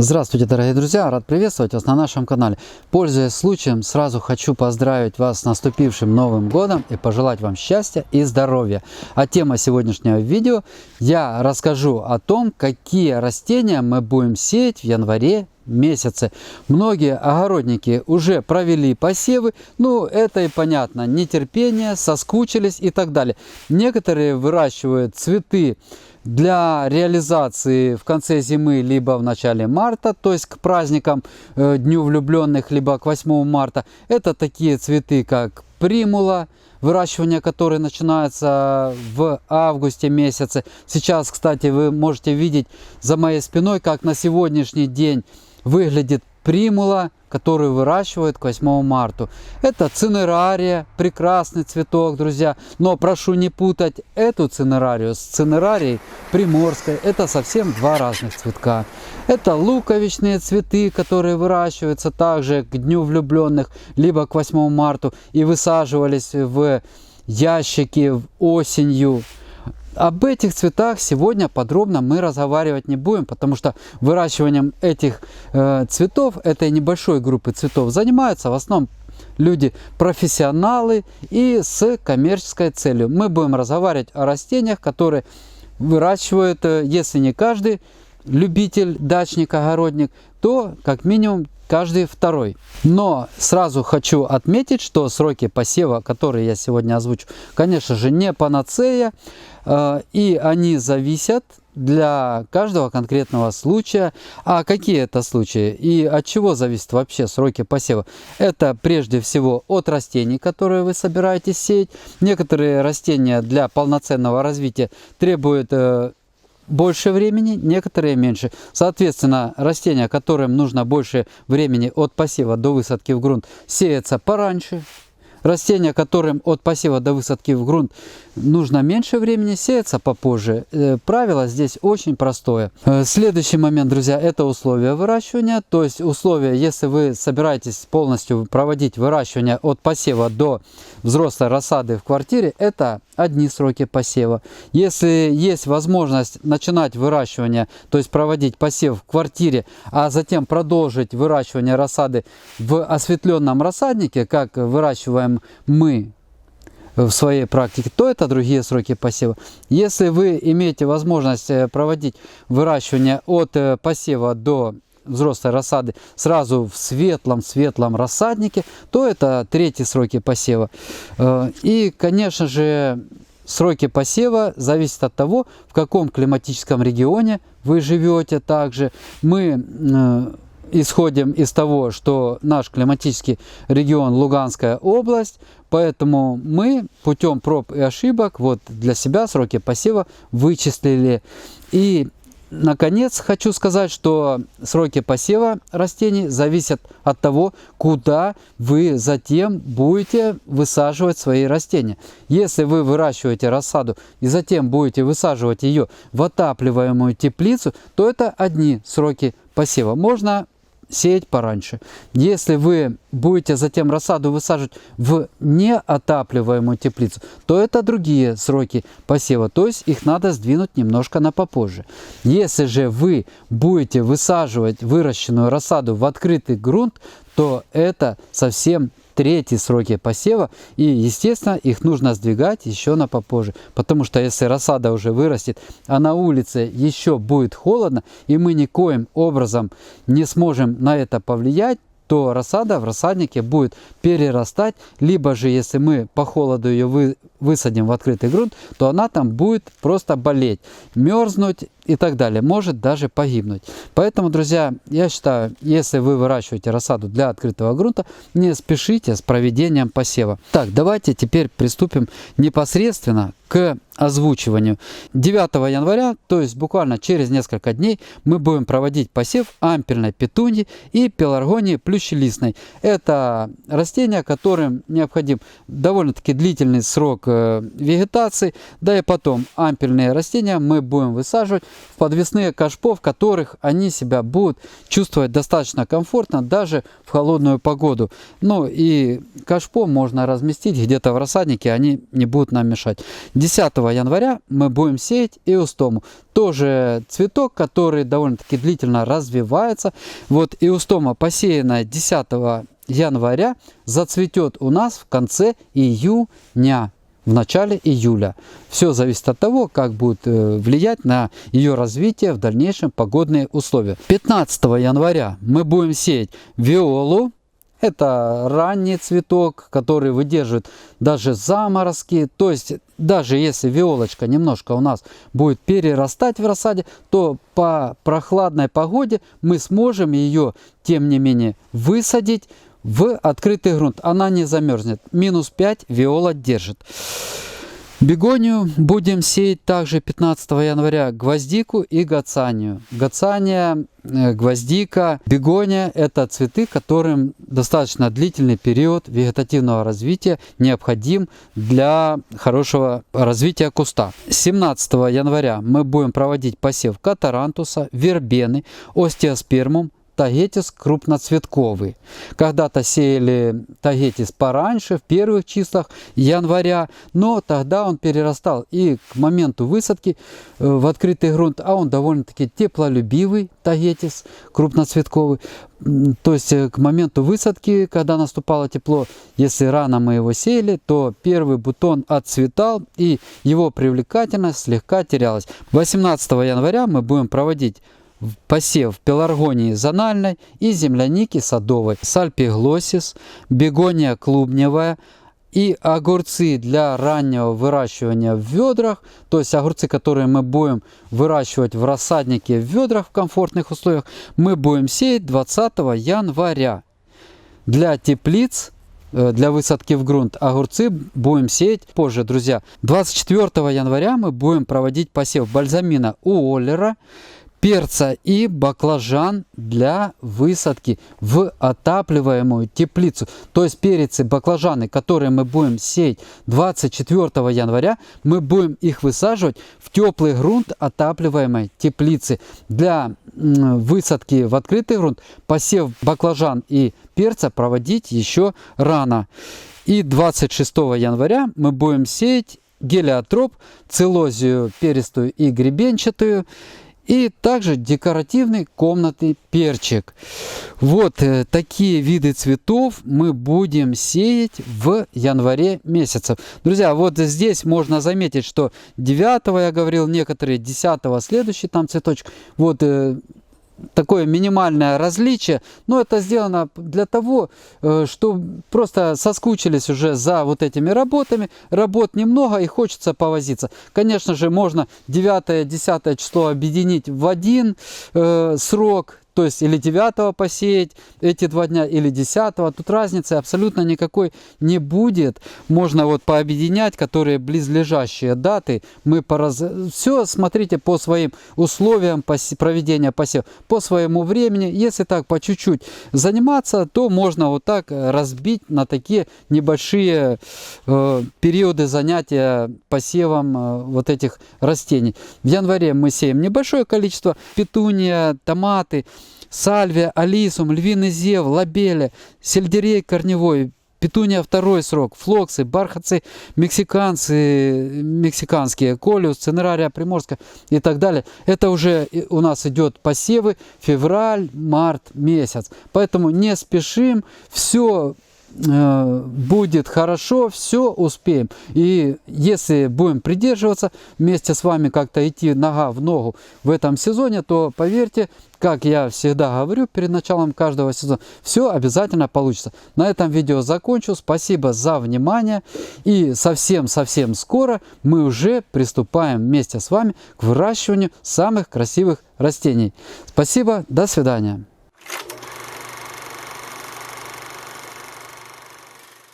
Здравствуйте, дорогие друзья! Рад приветствовать вас на нашем канале. Пользуясь случаем, сразу хочу поздравить вас с наступившим Новым годом и пожелать вам счастья и здоровья. А тема сегодняшнего видео я расскажу о том, какие растения мы будем сеять в январе месяце. Многие огородники уже провели посевы, ну это и понятно, нетерпение, соскучились и так далее. Некоторые выращивают цветы для реализации в конце зимы, либо в начале марта, то есть к праздникам Дню влюбленных, либо к 8 марта. Это такие цветы, как примула, выращивание которой начинается в августе месяце. Сейчас, кстати, вы можете видеть за моей спиной, как на сегодняшний день выглядит примула, которую выращивают к 8 марта. Это цинерария, прекрасный цветок, друзья. Но прошу не путать эту цинерарию с цинерарией приморской. Это совсем два разных цветка. Это луковичные цветы, которые выращиваются также к Дню влюбленных, либо к 8 марта и высаживались в ящики осенью. Об этих цветах сегодня подробно мы разговаривать не будем, потому что выращиванием этих цветов, этой небольшой группы цветов, занимаются в основном люди профессионалы и с коммерческой целью. Мы будем разговаривать о растениях, которые выращивают, если не каждый любитель, дачник, огородник, то как минимум каждый второй. Но сразу хочу отметить, что сроки посева, которые я сегодня озвучу, конечно же, не панацея, и они зависят для каждого конкретного случая. А какие это случаи и от чего зависят вообще сроки посева? Это прежде всего от растений, которые вы собираетесь сеять. Некоторые растения для полноценного развития требуют больше времени, некоторые меньше. Соответственно, растения, которым нужно больше времени от посева до высадки в грунт, сеются пораньше. Растения, которым от посева до высадки в грунт нужно меньше времени, сеются попозже. Правило здесь очень простое. Следующий момент, друзья, это условия выращивания. То есть условия, если вы собираетесь полностью проводить выращивание от посева до взрослой рассады в квартире, это одни сроки посева. Если есть возможность начинать выращивание, то есть проводить посев в квартире, а затем продолжить выращивание рассады в осветленном рассаднике, как выращиваем мы в своей практике, то это другие сроки посева. Если вы имеете возможность проводить выращивание от посева до взрослой рассады сразу в светлом рассаднике, то это третьи сроки посева. И, конечно же, сроки посева зависят от того, в каком климатическом регионе вы живете. Также мы исходим из того, что наш климатический регион Луганская область, поэтому мы путем проб и ошибок вот для себя сроки посева вычислили. И наконец хочу сказать, что сроки посева растений зависят от того, куда вы затем будете высаживать свои растения. Если вы выращиваете рассаду и затем будете высаживать ее в отапливаемую теплицу, то это одни сроки посева. Можно сеять пораньше. Если вы будете затем рассаду высаживать в неотапливаемую теплицу, то это другие сроки посева, то есть их надо сдвинуть немножко на попозже. Если же вы будете высаживать выращенную рассаду в открытый грунт, то это совсем третьи сроки посева, и естественно их нужно сдвигать еще на попозже, потому что если рассада уже вырастет, а на улице еще будет холодно, и мы никоим образом не сможем на это повлиять, то рассада в рассаднике будет перерастать, либо же если мы по холоду ее высадим в открытый грунт, то она там будет просто болеть, мерзнуть и так далее, может даже погибнуть. Поэтому, друзья, я считаю, если вы выращиваете рассаду для открытого грунта, не спешите с проведением посева. Так, давайте теперь приступим непосредственно к озвучиванию. 9 января, то есть буквально через несколько дней, мы будем проводить посев ампельной петуньи и пеларгонии плющелистной. Это растения, которым необходим довольно-таки длительный срок вегетации. Да и потом ампельные растения мы будем высаживать в подвесные кашпо, в которых они себя будут чувствовать достаточно комфортно даже в холодную погоду. Ну и кашпо можно разместить где-то в рассаднике, они не будут нам мешать. 10 января мы будем сеять эустому. Тоже цветок, который довольно-таки длительно развивается. Вот эустома, посеянная 10 января, зацветет у нас в конце июня, в начале июля. Все зависит от того, как будет влиять на ее развитие в дальнейшем погодные условия. 15 января мы будем сеять виолу. Это ранний цветок, который выдерживает даже заморозки. То есть, даже если виолочка немножко у нас будет перерастать в рассаде, то по прохладной погоде мы сможем ее, тем не менее, высадить в открытый грунт. Она не замерзнет. -5 виола держит. Бегонию будем сеять также 15 января, гвоздику и гацанию. Гацания, гвоздика, бегония – это цветы, которым достаточно длительный период вегетативного развития необходим для хорошего развития куста. 17 января мы будем проводить посев катарантуса, вербены, остеоспермум, тагетис крупноцветковый. Когда-то сеяли тагетис пораньше, в первых числах января, но тогда он перерастал и к моменту высадки в открытый грунт, а он довольно-таки теплолюбивый тагетис крупноцветковый. То есть к моменту высадки, когда наступало тепло, если рано мы его сеяли, то первый бутон отцветал и его привлекательность слегка терялась. 18 января мы будем проводить посев пеларгонии зональной и земляники садовой, сальпиглоссис, бегония клубневая и огурцы для раннего выращивания в ведрах, то есть огурцы, которые мы будем выращивать в рассаднике в ведрах в комфортных условиях, мы будем сеять 20 января. Для теплиц, для высадки в грунт, огурцы будем сеять позже, друзья. 24 января мы будем проводить посев бальзамина уоллера, перца и баклажан для высадки в отапливаемую теплицу. То есть перец и баклажаны, которые мы будем сеять 24 января, мы будем их высаживать в теплый грунт отапливаемой теплицы. Для высадки в открытый грунт посев баклажан и перца проводить еще рано. И 26 января мы будем сеять гелиотроп, целозию перистую и гребенчатую, и также декоративный комнатный перчик. Вот такие виды цветов мы будем сеять в январе месяце. Друзья, вот здесь можно заметить, что 9 я говорил, некоторые 10 следующий там цветочек. Вот такое минимальное различие, но это сделано для того, что просто соскучились уже за вот этими работами, работ немного и хочется повозиться. Конечно же, можно 9-10 число объединить в один срок, то есть или 9 посеять эти 2 дня, или 10. Тут разницы абсолютно никакой не будет. Можно вот пообъединять, которые близлежащие даты. Все смотрите по своим условиям проведения посева, по своему времени. Если так по чуть-чуть заниматься, то можно вот так разбить на такие небольшие периоды занятия посевом вот этих растений. В январе мы сеем небольшое количество: петуния, томаты, сальвия, алисум, львиный зев, лобеля, сельдерей корневой, петуния второй срок, флоксы, бархатцы мексиканские, колиус, цинерария приморская и так далее. Это уже у нас идет посевы февраль, март месяц. Поэтому не спешим, все будет хорошо, все успеем. И если будем придерживаться, вместе с вами как-то идти нога в ногу в этом сезоне, то поверьте, как я всегда говорю перед началом каждого сезона, все обязательно получится. На этом видео закончу. Спасибо за внимание. И совсем скоро мы уже приступаем вместе с вами к выращиванию самых красивых растений. Спасибо, до свидания.